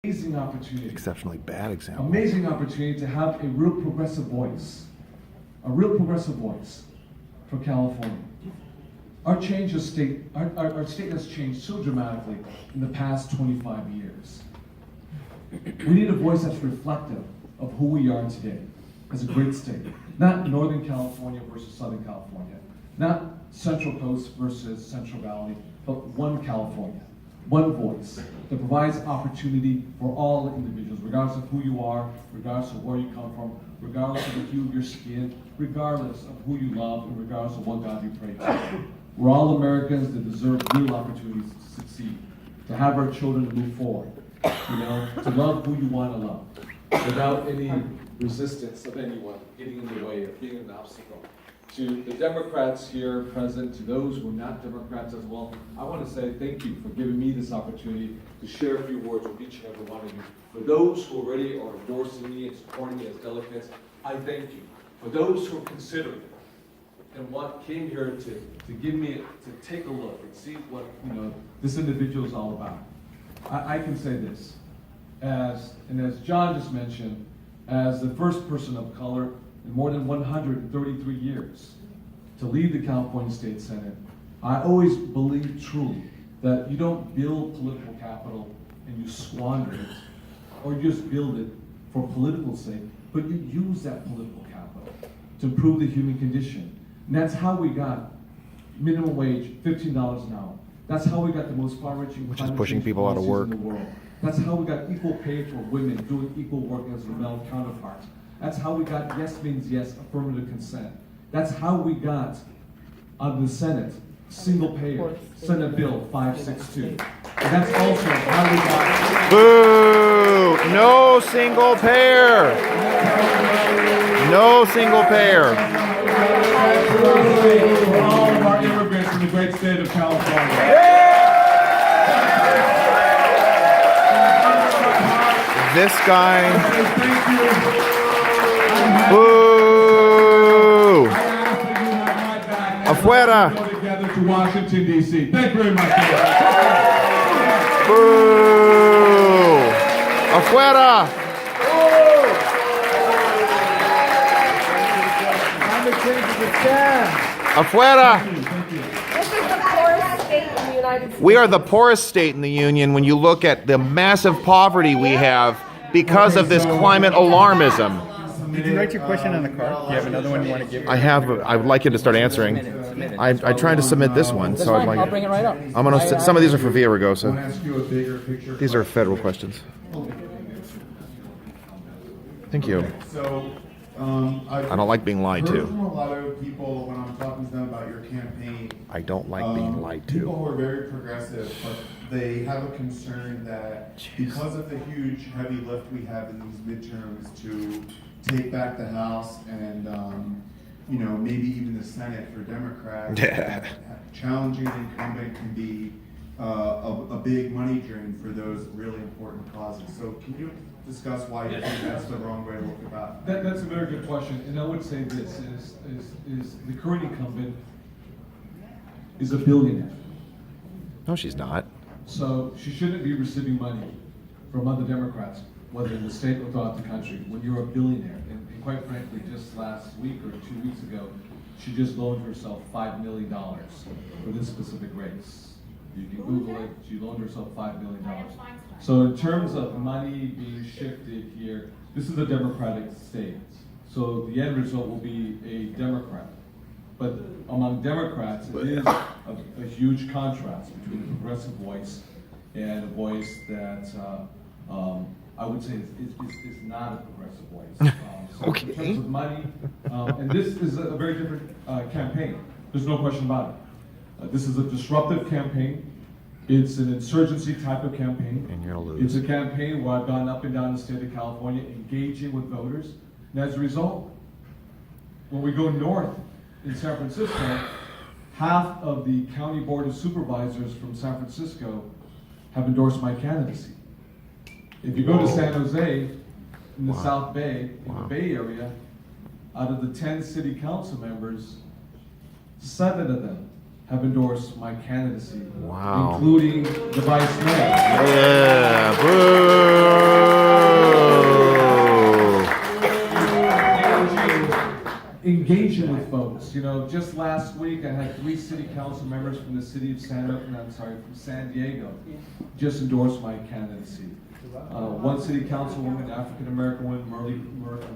amazing opportunity. Exceptionally bad example. Amazing opportunity to have a real progressive voice. A real progressive voice for California. Our state has changed so dramatically in the past 25 years. We need a voice that's reflective of who we are today as a great state. Not Northern California versus Southern California. Not Central Coast versus Central Valley, but one California. One voice that provides opportunity for all individuals, regardless of who you are, regardless of where you come from, regardless of the hue of your skin, regardless of who you love, and regardless of what God you pray to. We're all Americans that deserve real opportunities to succeed, to have our children move forward, to love who you want to love, without any resistance of anyone getting in the way or being an obstacle. To the Democrats here present, to those who are not Democrats as well, I want to say thank you for giving me this opportunity to share a few words with each and every one of you. For those who already are endorsing me and supporting me as delegates, I thank you. For those who are considering and came here to give me, to take a look and see what this individual is all about, I can say this, as John just mentioned, as the first person of color in more than 133 years to lead the California State Senate, I always believe truly that you don't build political capital and you squander it, or you just build it for political sake, but you use that political capital to improve the human condition. And that's how we got minimum wage, $15 an hour. That's how we got the most far-reaching, which is pushing people out of work in the world. That's how we got equal pay for women doing equal work as their male counterparts. That's how we got yes means yes, affirmative consent. That's how we got out of the Senate, single payer, Senate Bill 562. And that's also how we got... Boo! No single payer! No single payer! For all of our immigrants in the great state of California. This guy... Boo! Afuera! Together to Washington, D.C. Thank you very much. Boo! Afuera! Afuera! We are the poorest state in the union when you look at the massive poverty we have because of this climate alarmism. Did you write your question on the card? Do you have another one you want to give? I have. I would like you to start answering. I tried to submit this one, so I'd like. I'll bring it right up. I'm gonna. Some of these are for Villaraigosa. These are federal questions. Thank you. So, I don't like being lied I've heard to. from a lot of people when I'm talking to them about your campaign. I don't like being lied People to. who are very progressive, but they have a concern that because of the huge heavy lift we have in these midterms to take back the House and maybe even the Senate for Democrats, Yeah. challenging an incumbent can be a big money drain for those really important causes. So can you discuss why you think that's the wrong way to look about it? That's a very good question, and I would say this is the current incumbent is a billionaire. No, she's not. So she shouldn't be receiving money from other Democrats, whether in the state or throughout the country, when you're a billionaire. And quite frankly, just last week or 2 weeks ago, she just loaned herself $5 million for this specific race. You can Google it, she loaned herself $5 million. So in terms of money being shifted here, this is a Democratic state. So the end result will be a Democrat. But among Democrats, it is a huge contrast between a progressive voice and a voice that I would say is not a progressive voice. So Okay. in terms of money, and this is a very different campaign. There's no question about it. This is a disruptive campaign. It's an insurgency type of campaign. And you're gonna lose. It's a campaign where I've gone up and down the state of California engaging with voters. And as a result, when we go north in San Francisco, half of the county board of supervisors from San Francisco have endorsed my candidacy. If you go to San Jose, in the South Bay, in the Bay Area, out of the 10 city council members, 7 of them have endorsed my candidacy, Wow. including the vice mayor. Yeah, boo! Engaging with folks. You know, just last week I had 3 city council members from the city of from San Diego, just endorse my candidacy. 1 city councilwoman, African American woman,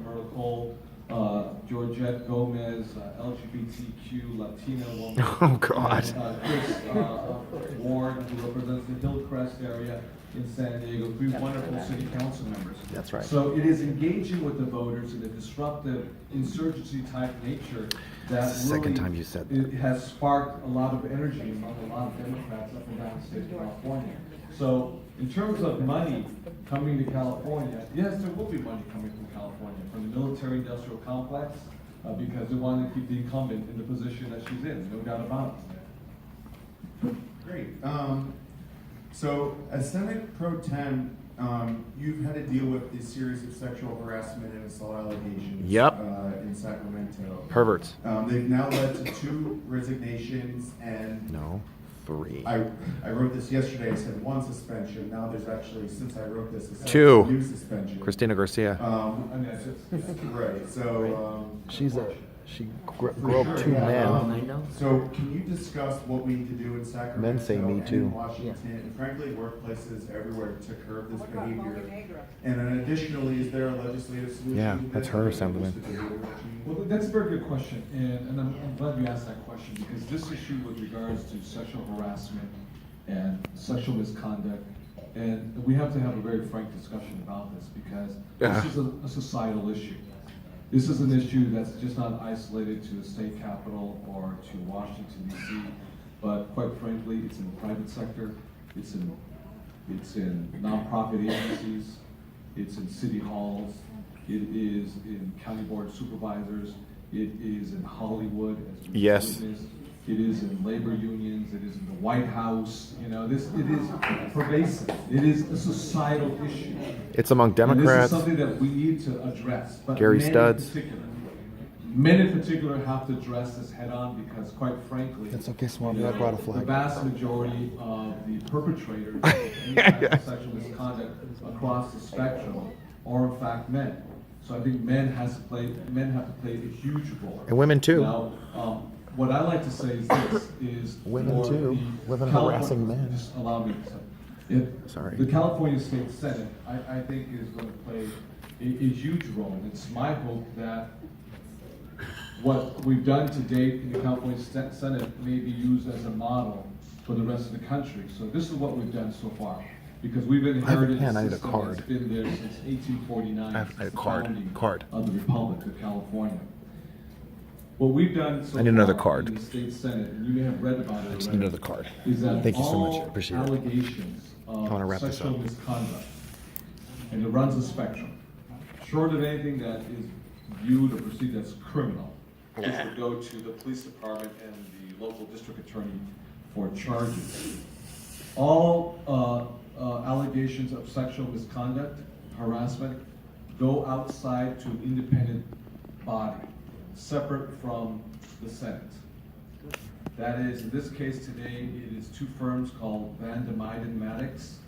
Merle Cole, Georgette Gomez, LGBTQ Latina woman. Oh, God. And, Chris Ward, who represents the Hillcrest area in San Diego. 3 wonderful city council members. That's right. So it is engaging with the voters in a disruptive, insurgency type nature that That's the second really time you said that. it has sparked a lot of energy among a lot of Democrats up and down the state of California. So in terms of money coming to California, yes, there will be money coming from California, from the military industrial complex, because they want to keep the incumbent in the position that she's in, no doubt about it. Great. So as Senate Pro Tem, you've had to deal with this series of sexual harassment and assault allegations. Yep. In Sacramento. Perverts. They've now led to 2 resignations and No, 3. I wrote this yesterday. I said 1 suspension. Now there's actually, since I wrote this, a 2. new suspension. Christina Garcia. I mean, it's just- Right. So. She For grew up sure, 2 yeah. men. So can you discuss what we need to do in Sacramento Men say me and too. in Washington and frankly workplaces everywhere to curb this behavior? And then additionally, is there a legislative solution? Yeah, to that's this? her, Or is it Assemblyman. just a behavioral change? Well, that's a very good question, and I'm glad you asked that question, because this issue with regards to sexual harassment and sexual misconduct, and we have to have a very frank discussion about this, because this is a societal issue. This is an issue that's just not isolated to the state capitol or to Washington DC, but quite frankly, it's in the private sector, it's in nonprofit agencies, it's in city halls, it is in county board of supervisors, it is in Hollywood, as we Yes. witnessed. It is in labor unions, it is in the White House, you know, it is pervasive. It is a societal issue. It's among And Democrats. this is something that we need to address. But Gary men Studs. Men in particular have to address this head on, because quite frankly, That's okay, Swami, I brought a the flag. vast majority of the perpetrators of any type of sexual misconduct across the spectrum are in fact men. So I think men have to play a huge role. And women too. Now, what I like to say is this, is Women for too, the women California- harassing men. Just allow me to say. Sorry. The California State Senate, I think is going to play a huge role. It's my hope that what we've done to date in the California Senate may be used as a model for the rest of the country. So this is what we've done so far, because we've inherited pen, I a need a system card. that's been there since 1849. I have a since the card. founding Card. of the Republic of California. What we've done so I need another far card. in the state Senate, and you may have read about it I just already, need another card. is that Thank you so much. all Appreciate it. allegations wanna of wrap this sexual up. misconduct, and it runs a spectrum, short of anything that is viewed or perceived as criminal, this would go to the police department and the local district attorney for charges. All allegations of sexual misconduct, harassment, go outside to an independent body, separate from the Senate. That is, in this case today, it is 2 firms called Van de Meiden Maddox.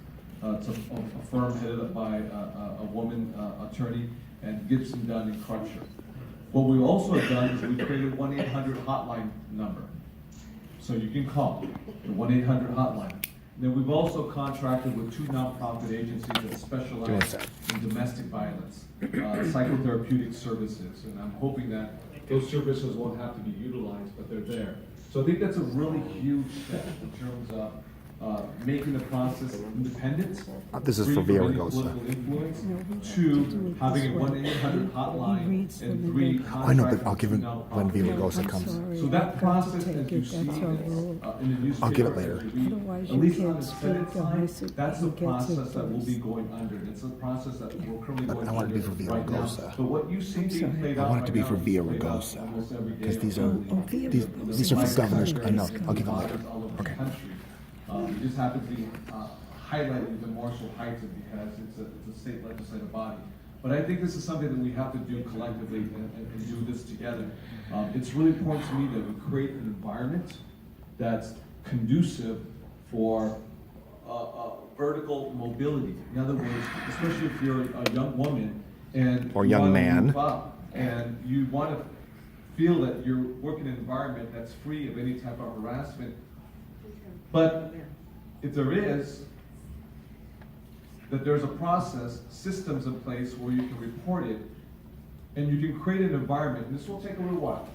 It's a firm headed up by a woman attorney, and Gibson, Dunn, and Crutcher. What we also have done is we've created a 1-800 hotline number. So you can call the 1-800 hotline. Then we've also contracted with 2 nonprofit agencies that specialize in domestic violence, psychotherapeutic services, and I'm hoping that those services won't have to be utilized, but they're there. So I think that's a really huge step in terms of making the process independent. This is free for from any Villaraigosa. political influence, to having a 1-800 hotline, and 3 I know, but I'll give it contracted when with two Villaraigosa nonprofit comes. So that process, as you see this, in the newspaper, I'll give it later. as you read, Otherwise at you least on can't the speak Senate unless side, it that's the gets process that we'll be endorsed. going under. It's a process that we're currently But going I want it to under be for right now. Villaraigosa. But what you see being sorry. played I out want it to be right for now is played out Villaraigosa, almost every day because these of are the week. these are for governors. I know. I'll give them later. All over the Okay. country. It just happens to be highlighted even more so Heighton, because it's a state legislative body. But I think this is something that we have to do collectively and do this together. It's really important to me that we create an environment that's conducive for vertical mobility. In other words, especially if you're a young woman and Or you young wanna man. move up and you want to feel that you're working in an environment that's free of any type of harassment. But if there is, that there's a process, systems in place where you can report it, and you can create an environment, and this will take a little while.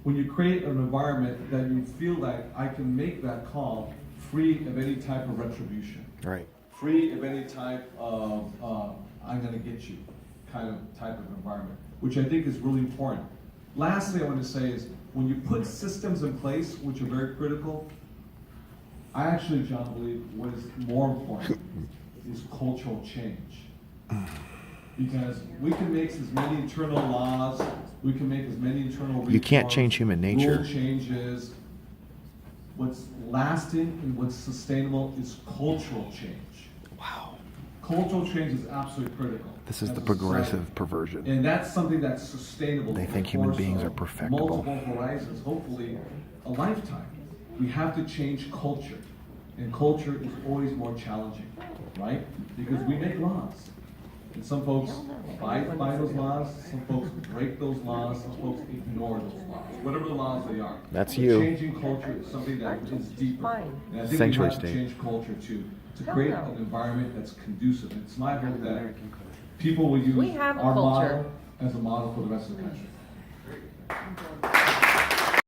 When you create an environment that you feel like I can make that call free of any type of retribution. Right. Free of any type of, I'm gonna get you type of environment, which I think is really important. Lastly, I want to say is, when you put systems in place, which are very critical, I actually, John, believe what is more important is cultural change. Because we can make as many internal laws, we can make as many internal You can't reforms, change human nature. rule changes. What's lasting and what's sustainable is cultural change. Wow. Cultural change is absolutely critical. This is as the a progressive society. perversion. And that's something that's sustainable. They over think the human course beings of are perfectible. Multiple horizons, hopefully a lifetime. We have to change culture. And culture is always more challenging, right? Because we make laws. And some folks abide by those laws, some folks break those laws, some folks ignore those laws, whatever the laws they are. That's But you. Changing culture is something that is deeper. And I think Sanctuary we have to state. change culture to create an environment that's conducive. And it's my hope that people will use We have a our culture. model as a model for the rest of the country.